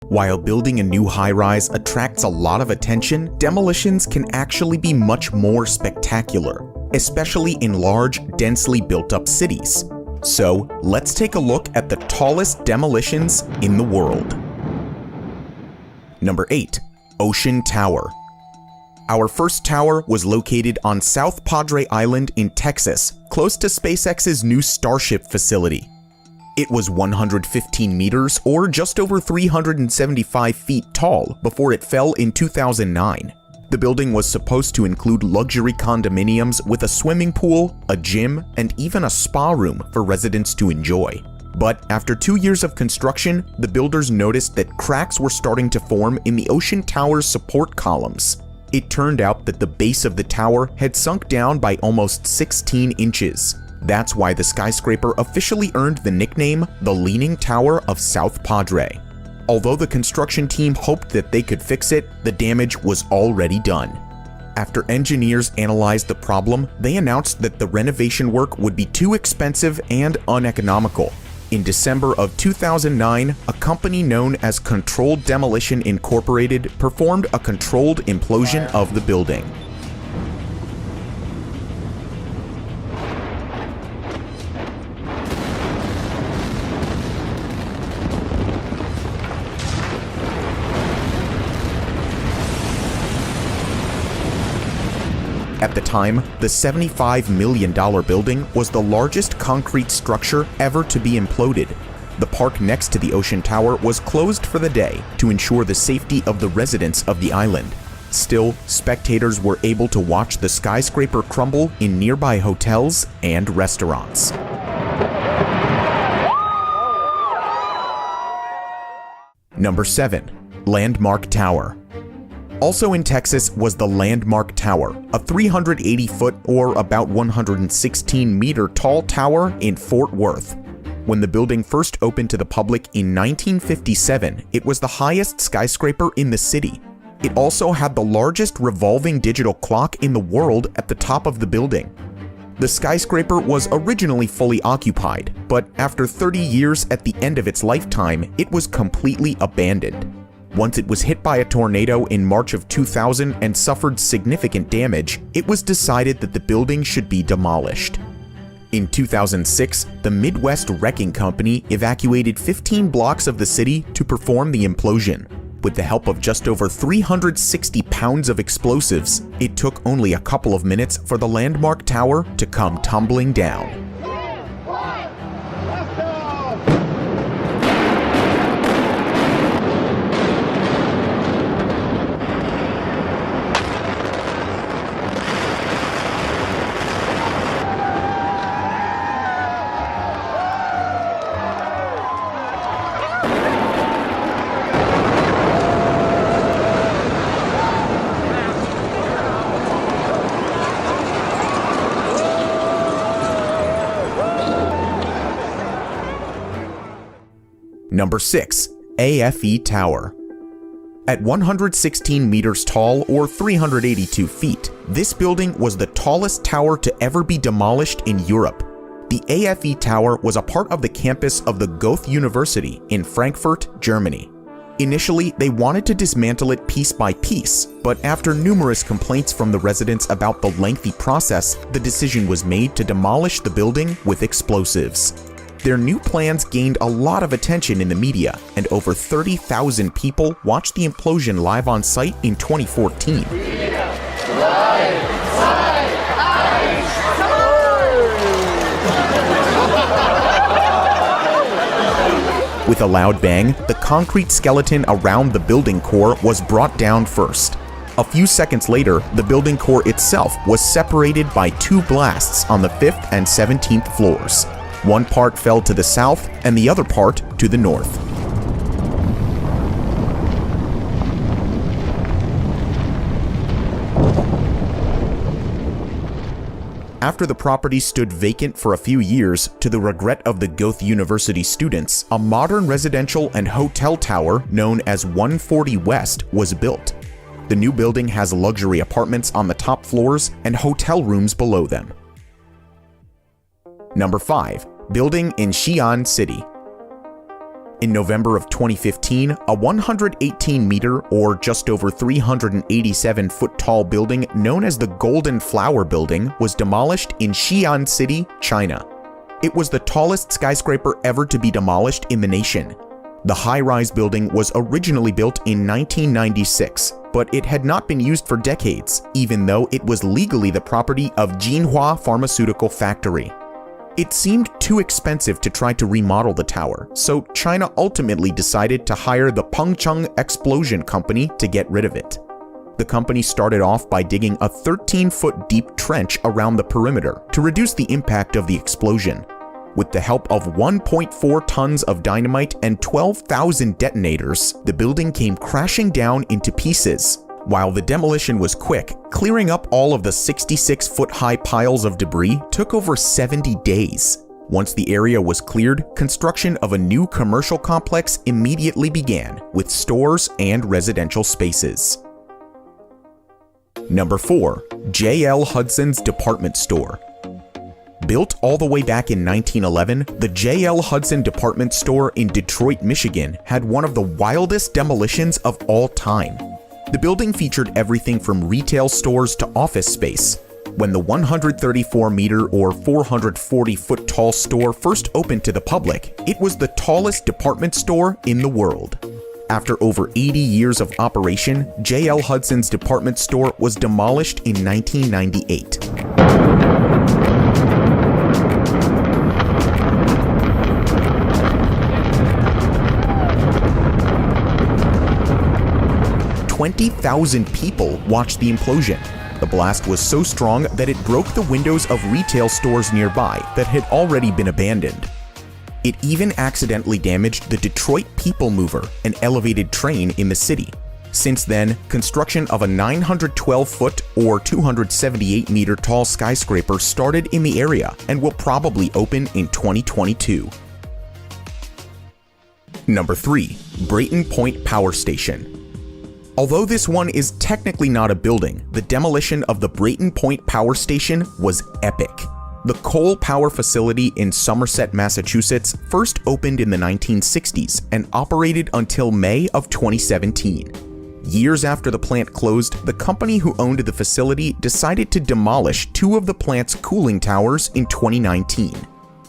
While building a new high-rise attracts a lot of attention, demolitions can actually be much more spectacular, especially in large, densely built-up cities. So, let's take a look at the tallest demolitions in the world. Number 8. Ocean Tower. Our first tower was located on South Padre Island in Texas, close to SpaceX's new Starship facility. It was 115 meters, or just over 375 feet tall, before it fell in 2009. The building was supposed to include luxury condominiums with a swimming pool, a gym, and even a spa room for residents to enjoy. But after 2 years of construction, the builders noticed that cracks were starting to form in the Ocean Tower's support columns. It turned out that the base of the tower had sunk down by almost 16 inches. That's why the skyscraper officially earned the nickname the Leaning Tower of South Padre. Although the construction team hoped that they could fix it, the damage was already done. After engineers analyzed the problem, they announced that the renovation work would be too expensive and uneconomical. In December of 2009, a company known as Controlled Demolition Incorporated performed a controlled implosion of the building. At the time, the $75 million building was the largest concrete structure ever to be imploded. The park next to the Ocean Tower was closed for the day to ensure the safety of the residents of the island. Still, spectators were able to watch the skyscraper crumble in nearby hotels and restaurants. Number 7. Landmark Tower. Also in Texas was the Landmark Tower, a 380-foot or about 116-meter tall tower in Fort Worth. When the building first opened to the public in 1957, it was the highest skyscraper in the city. It also had the largest revolving digital clock in the world at the top of the building. The skyscraper was originally fully occupied, but after 30 years at the end of its lifetime, it was completely abandoned. Once it was hit by a tornado in March of 2000 and suffered significant damage, it was decided that the building should be demolished. In 2006, the Midwest Wrecking Company evacuated 15 blocks of the city to perform the implosion. With the help of just over 360 pounds of explosives, it took only a couple of minutes for the Landmark Tower to come tumbling down. Number 6. AFE Tower. At 116 meters tall or 382 feet, this building was the tallest tower to ever be demolished in Europe. The AFE Tower was a part of the campus of the Goethe University in Frankfurt, Germany. Initially, they wanted to dismantle it piece by piece, but after numerous complaints from the residents about the lengthy process, the decision was made to demolish the building with explosives. Their new plans gained a lot of attention in the media, and over 30,000 people watched the implosion live on site in 2014. With a loud bang, the concrete skeleton around the building core was brought down first. A few seconds later, the building core itself was separated by 2 blasts on the 5th and 17th floors. One part fell to the south and the other part to the north. After the property stood vacant for a few years, to the regret of the Goethe University students, a modern residential and hotel tower known as 140 West was built. The new building has luxury apartments on the top floors and hotel rooms below them. Number 5. Building in Xi'an City. In November of 2015, a 118-meter or just over 387-foot tall building known as the Golden Flower Building was demolished in Xi'an City, China. It was the tallest skyscraper ever to be demolished in the nation. The high-rise building was originally built in 1996, but it had not been used for decades, even though it was legally the property of Jinhua Pharmaceutical Factory. It seemed too expensive to try to remodel the tower, so China ultimately decided to hire the Pengcheng Explosion Company to get rid of it. The company started off by digging a 13-foot deep trench around the perimeter to reduce the impact of the explosion. With the help of 1.4 tons of dynamite and 12,000 detonators, the building came crashing down into pieces. While the demolition was quick, clearing up all of the 66-foot-high piles of debris took over 70 days. Once the area was cleared, construction of a new commercial complex immediately began, with stores and residential spaces. Number 4. J.L. Hudson's Department Store. Built all the way back in 1911, the J.L. Hudson department store in Detroit, Michigan had one of the wildest demolitions of all time. The building featured everything from retail stores to office space. When the 134-meter or 440-foot tall store first opened to the public, it was the tallest department store in the world. After over 80 years of operation, J.L. Hudson's department store was demolished in 1998. "20,000 people watched the implosion. The blast was so strong that it broke the windows of retail stores nearby that had already been abandoned. It even accidentally damaged the Detroit People Mover, an elevated train in the city. Since then, construction of a 912-foot or 278-meter tall skyscraper started in the area and will probably open in 2022. Number 3. Brayton Point Power Station. Although this one is technically not a building, the demolition of the Brayton Point Power Station was epic. The coal power facility in Somerset, Massachusetts first opened in the 1960s and operated until May of 2017. Years after the plant closed, the company who owned the facility decided to demolish 2 of the plant's cooling towers in 2019.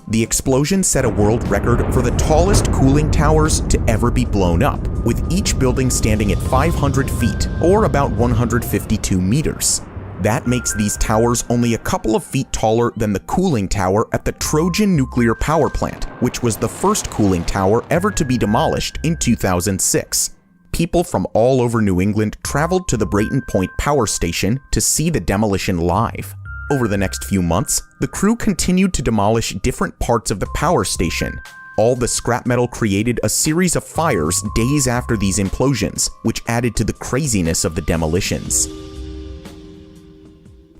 The explosion set a world record for the tallest cooling towers to ever be blown up, with each building standing at 500 feet, or about 152 meters. That makes these towers only a couple of feet taller than the cooling tower at the Trojan nuclear power plant, which was the first cooling tower ever to be demolished in 2006. People from all over New England traveled to the Brayton Point Power Station to see the demolition live. Over the next few months, the crew continued to demolish different parts of the power station. All the scrap metal created a series of fires days after these implosions, which added to the craziness of the demolitions.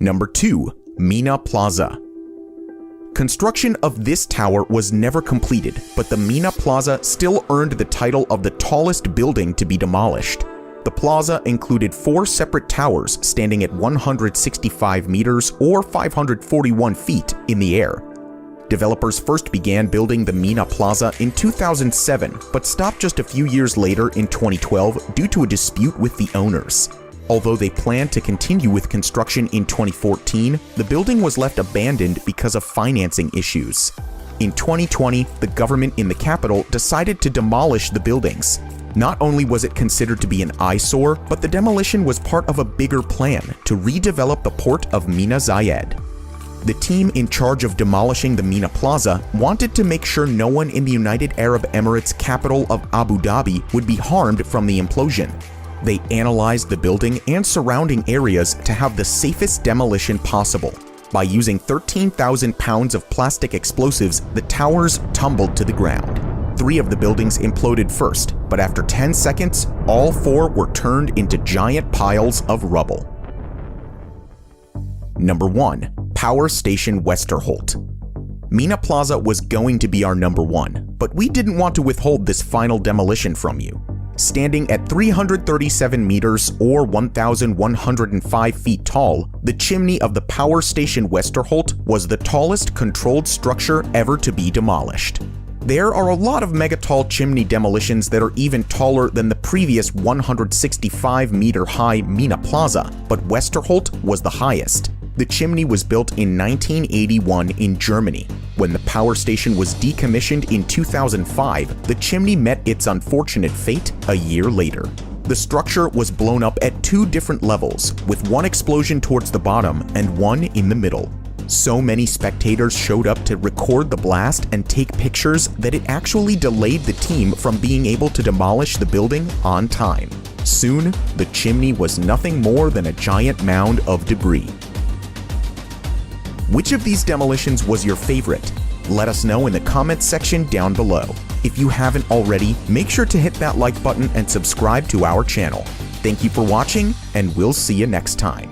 Number 2. Meena Plaza. Construction of this tower was never completed, but the Meena Plaza still earned the title of the tallest building to be demolished. The plaza included 4 separate towers standing at 165 meters or 541 feet in the air. Developers first began building the Meena Plaza in 2007, but stopped just a few years later in 2012 due to a dispute with the owners. Although they planned to continue with construction in 2014, the building was left abandoned because of financing issues. In 2020, the government in the capital decided to demolish the buildings. Not only was it considered to be an eyesore, but the demolition was part of a bigger plan to redevelop the port of Mina Zayed. The team in charge of demolishing the Meena Plaza wanted to make sure no one in the United Arab Emirates capital of Abu Dhabi would be harmed from the implosion. They analyzed the building and surrounding areas to have the safest demolition possible. By using 13,000 pounds of plastic explosives, the towers tumbled to the ground. 3 of the buildings imploded first, but after 10 seconds, all 4 were turned into giant piles of rubble. Number 1. Power Station Westerholt. Meena Plaza was going to be our number 1, but we didn't want to withhold this final demolition from you. Standing at 337 meters or 1,105 feet tall, the chimney of the Power Station Westerholt was the tallest controlled structure ever to be demolished. There are a lot of mega-tall chimney demolitions that are even taller than the previous 165-meter-high Meena Plaza, but Westerholt was the highest. The chimney was built in 1981 in Germany. When the power station was decommissioned in 2005, the chimney met its unfortunate fate a year later. The structure was blown up at 2 different levels, with one explosion towards the bottom and one in the middle. So many spectators showed up to record the blast and take pictures that it actually delayed the team from being able to demolish the building on time. Soon, the chimney was nothing more than a giant mound of debris. Which of these demolitions was your favorite? Let us know in the comments section down below. If you haven't already, make sure to hit that like button and subscribe to our channel. Thank you for watching, and we'll see you next time.